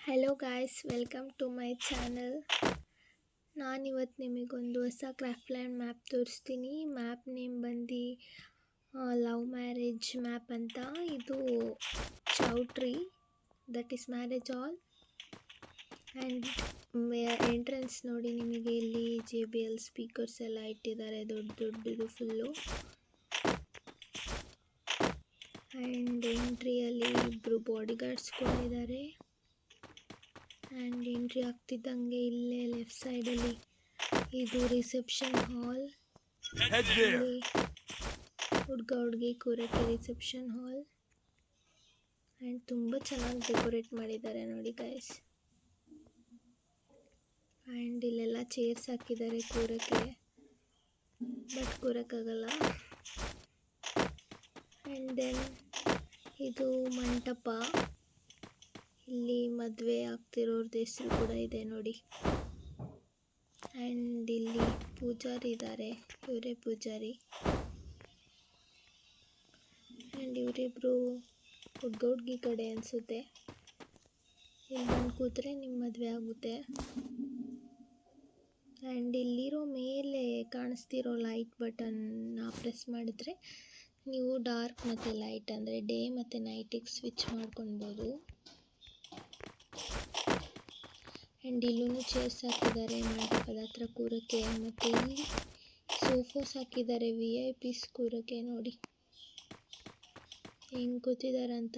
Hello guys, welcome to my channel. ನಾನಿವತ್ತು ನಿಮಗೊಂದು ಹೊಸ ಕ್ರಾಫ್ಟ್ಲ್ಯಾಂಡ್ ಮ್ಯಾಪ್ ತೋರಿಸ್ತೀನಿ. ಮ್ಯಾಪ್ ನೇಮ್ ಬಂದು ಲವ್ ಮ್ಯಾರೇಜ್ ಮ್ಯಾಪ್ ಅಂತ. ಇದು ಚೌಟ್ರಿ, that is marriage hall. And entrance ನೋಡಿ, ನಿಮಗೆ ಇಲ್ಲಿ JBL ಸ್ಪೀಕರ್ಸ್ ಎಲ್ಲ ಇಟ್ಟಿದ್ದಾರೆ, ದೊಡ್ಡದು ಫುಲ್ಲು. ಆ್ಯಂಡ್ ಎಂಟ್ರಿಯಲ್ಲಿ ಇಬ್ಬರು ಬಾಡಿ ಗಾರ್ಡ್ಸ್ ಕೂಡ ಇದ್ದಾರೆ. ಆ್ಯಂಡ್ ಎಂಟ್ರಿ ಆಗ್ತಿದ್ದಂಗೆ ಇಲ್ಲೇ ಲೆಫ್ಟ್ ಸೈಡಲ್ಲಿ ಇದು ರಿಸೆಪ್ಷನ್ ಹಾಲ್. ಇಲ್ಲಿ ಹುಡುಗಿ ಕೂರಕ್ಕೆ ರಿಸೆಪ್ಷನ್ ಹಾಲ್. ಆ್ಯಂಡ್ ತುಂಬ ಚೆನ್ನಾಗಿ ಡೆಕೋರೇಟ್ ಮಾಡಿದ್ದಾರೆ ನೋಡಿ ಗೈಸ್. ಆ್ಯಂಡ್ ಇಲ್ಲೆಲ್ಲ ಚೇರ್ಸ್ ಹಾಕಿದ್ದಾರೆ ಕೂರಕ್ಕೆ, ಬಟ್ ಕೂರಕ್ಕಾಗಲ್ಲ. ಆ್ಯಂಡ್ ದೆನ್ ಇದು ಮಂಟಪ. ಇಲ್ಲಿ ಮದುವೆ ಆಗ್ತಿರೋರ್ದು ಹೆಸರು ಕೂಡ ಇದೆ ನೋಡಿ. ಆ್ಯಂಡ್ ಇಲ್ಲಿ ಪೂಜಾರಿ ಇದ್ದಾರೆ, ಇವರೇ ಪೂಜಾರಿ. ಆ್ಯಂಡ್ ಇವರಿಬ್ಬರು ಹುಡುಗಿ ಕಡೆ ಅನಿಸುತ್ತೆ. ಇಲ್ಲಿ ಬಂದು ಕೂತ್ರೆ ನಿಮ್ಮ ಮದುವೆ ಆಗುತ್ತೆ. ಆ್ಯಂಡ್ ಇಲ್ಲಿರೋ ಮೇಲೆ ಕಾಣಿಸ್ತಿರೋ ಲೈಟ್ ಬಟನ್ನ ಪ್ರೆಸ್ ಮಾಡಿದ್ರೆ ನೀವು ಡಾರ್ಕ್ ಮತ್ತು ಲೈಟ್ ಅಂದರೆ ಡೇ ಮತ್ತು ನೈಟಿಗೆ ಸ್ವಿಚ್ ಮಾಡ್ಕೊಳ್ಬೋದು. ಆ್ಯಂಡ್ ಇಲ್ಲೂ ಚೇರ್ಸ್ ಹಾಕಿದ್ದಾರೆ ಮಂಟಪದ ಹತ್ರ ಕೂರಕ್ಕೆ. ಮತ್ತು ಇಲ್ಲಿ ಸೋಫಾಸ್ ಹಾಕಿದ್ದಾರೆ VIPs ಕೂರಕ್ಕೆ. ನೋಡಿ ಹೆಂಗೆ ಕೂತಿದ್ದಾರಂತ.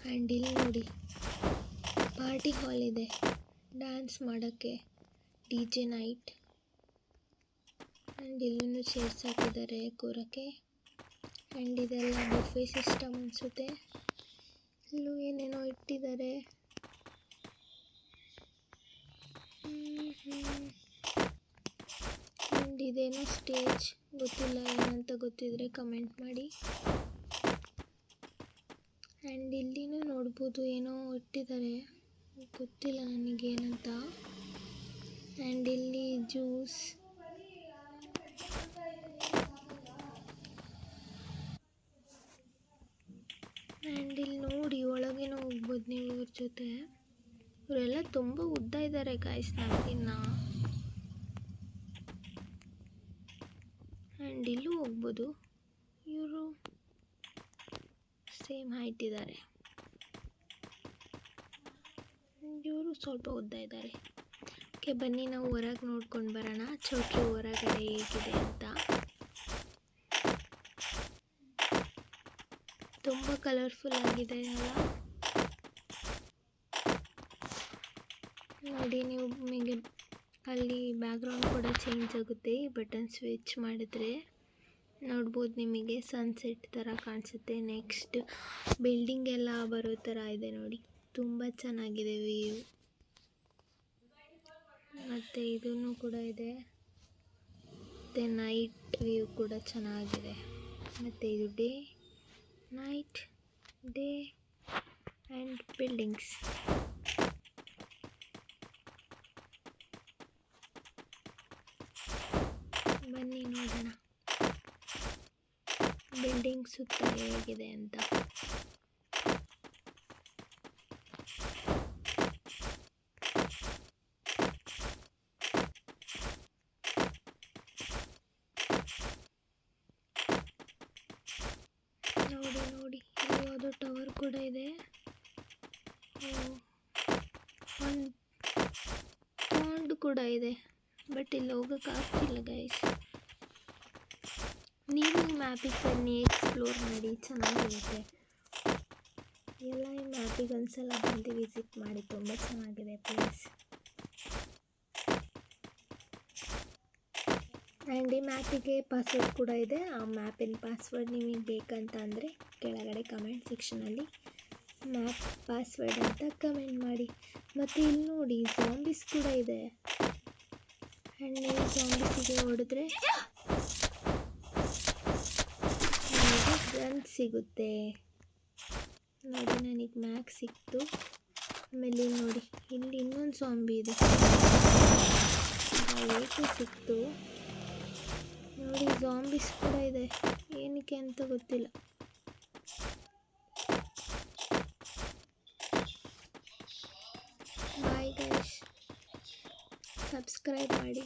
ಆ್ಯಂಡ್ ಇಲ್ಲಿ ನೋಡಿ ಪಾರ್ಟಿ ಹಾಲ್ ಇದೆ, ಡ್ಯಾನ್ಸ್ ಮಾಡೋಕ್ಕೆ, DJ ನೈಟ್. ಆ್ಯಂಡ್ ಇಲ್ಲೂ ಚೇರ್ಸ್ ಹಾಕಿದ್ದಾರೆ ಕೂರಕ್ಕೆ. ಆ್ಯಂಡ್ ಇದೆಲ್ಲ ಬುಫೆ ಸಿಸ್ಟಮ್ ಅನಿಸುತ್ತೆ. ಇಲ್ಲೂ ಏನೇನೋ ಇಟ್ಟಿದ್ದಾರೆ. ಆ್ಯಂಡ್ ಇದೇನೋ ಸ್ಟೇಜ್, ಗೊತ್ತಿಲ್ಲ ಏನಂತ. ಗೊತ್ತಿದ್ರೆ ಕಮೆಂಟ್ ಮಾಡಿ. ಆ್ಯಂಡ್ ಇಲ್ಲಿನೂ ನೋಡ್ಬೋದು ಏನೋ ಇಟ್ಟಿದ್ದಾರೆ, ಗೊತ್ತಿಲ್ಲ ನನಗೇನಂತ. ಆ್ಯಂಡ್ ಇಲ್ಲಿ ಜ್ಯೂಸ್. ಆ್ಯಂಡ್ ಇಲ್ಲಿ ನೋಡಿ ಒಳಗೇನೋ ಹೋಗ್ಬೋದು ನೀವು ಇವ್ರ ಜೊತೆ. ಇವರೆಲ್ಲ ತುಂಬ ಉದ್ದ ಇದ್ದಾರೆ ಗಾಯ್ಸ್ ನಮಗಿನ್ನ. ಆ್ಯಂಡ್ ಇಲ್ಲೂ ಹೋಗ್ಬೋದು, ಇವರು ಸೇಮ್ ಹೈಟ್ ಇದ್ದಾರೆ. ಇವರು ಸ್ವಲ್ಪ ಉದ್ದ ಇದ್ದಾರೆ. ಓಕೆ, ಬನ್ನಿ ನಾವು ಹೊರಗೆ ನೋಡ್ಕೊಂಡು ಬರೋಣ, ಚೌಟ್ರಿ ಹೊರಗಡೆ ಹೇಗಿದೆ ಅಂತ. ತುಂಬ ಕಲರ್ಫುಲ್ ಆಗಿದೆ ಅಲ್ಲ ನೋಡಿ. ನೀವು ನಿಮಗೆ ಅಲ್ಲಿ ಬ್ಯಾಕ್ಗ್ರೌಂಡ್ ಕೂಡ ಚೇಂಜ್ ಆಗುತ್ತೆ, ಬಟನ್ ಸ್ವಿಚ್ ಮಾಡಿದ್ರೆ ನೋಡ್ಬೋದು. ನಿಮಗೆ ಸನ್ಸೆಟ್ ಥರ ಕಾಣಿಸುತ್ತೆ. ನೆಕ್ಸ್ಟ್ ಬಿಲ್ಡಿಂಗ್ ಎಲ್ಲ ಬರೋ ಥರ ಇದೆ ನೋಡಿ, ತುಂಬ ಚೆನ್ನಾಗಿದೆ ವ್ಯೂ. ಮತ್ತು ಇದೂ ಕೂಡ ಇದೆ. ಮತ್ತು ನೈಟ್ ವ್ಯೂ ಕೂಡ ಚೆನ್ನಾಗಿದೆ. ಮತ್ತು ಇದು day, night, day and buildings. ಬನ್ನಿ ನೋಡೋಣ ಬಿಲ್ಡಿಂಗ್ ಸುತ್ತ ಹೇಗಿದೆ ಅಂತ. ನೋಡಿ ಇಲ್ಲಿ ಯಾವುದೋ ಟವರ್ ಕೂಡ ಇದೆ. ಒಂದು ಪಾಂಡ್ ಕೂಡ ಇದೆ, ಬಟ್ ಇಲ್ಲಿ ಹೋಗೋಕ್ಕಾಗ್ತಿಲ್ಲ ಗೈಸ್. ನೀವು ಮ್ಯಾಪಿಗೆ ಬನ್ನಿ, ಎಕ್ಸ್ಪ್ಲೋರ್ ಮಾಡಿ, ಚೆನ್ನಾಗಿರುತ್ತೆ. ಎಲ್ಲ ಈ ಮ್ಯಾಪಿಗೆ ಒಂದ್ಸಲ ಬಂದು ವಿಸಿಟ್ ಮಾಡಿ, ತುಂಬ ಚೆನ್ನಾಗಿದೆ ಪ್ಲೇಸ್. ಆ್ಯಂಡ್ ಈ ಮ್ಯಾಪಿಗೆ ಪಾಸ್ವರ್ಡ್ ಕೂಡ ಇದೆ. ಆ ಮ್ಯಾಪಿನ ಪಾಸ್ವರ್ಡ್ ನಿಮಗೆ ಬೇಕಂತ ಅಂದರೆ ಕೆಳಗಡೆ ಕಮೆಂಟ್ ಸೆಕ್ಷನಲ್ಲಿ ಮ್ಯಾಪ್ ಪಾಸ್ವರ್ಡ್ ಅಂತ ಕಮೆಂಟ್ ಮಾಡಿ. ಮತ್ತು ಇಲ್ಲಿ ನೋಡಿ ಜಾಂಬೀಸ್ ಕೂಡ ಇದೆ. ಆ್ಯಂಡ್ ನೀವು ಜಾಂಬೀಸಿಗೆ ಹೊಡೆದ್ರೆ ನನಗೆ ಗನ್ ಸಿಗುತ್ತೆ. ನೋಡಿ ನನಗೆ ಮ್ಯಾಕ್ ಸಿಕ್ತು. ಆಮೇಲೆ ನೋಡಿ ಇಲ್ಲಿ ಇನ್ನೊಂದು ಜಾಂಬಿ ಇದೆ, ಏಕೆ ಸಿಕ್ತು ನೋಡಿ. ಜಾಂಬೀಸ್ ಕೂಡ ಇದೆ, ಏನಕ್ಕೆ ಅಂತ ಗೊತ್ತಿಲ್ಲ. ಸಬ್ಸ್ಕ್ರೈಬ್ ಮಾಡಿ.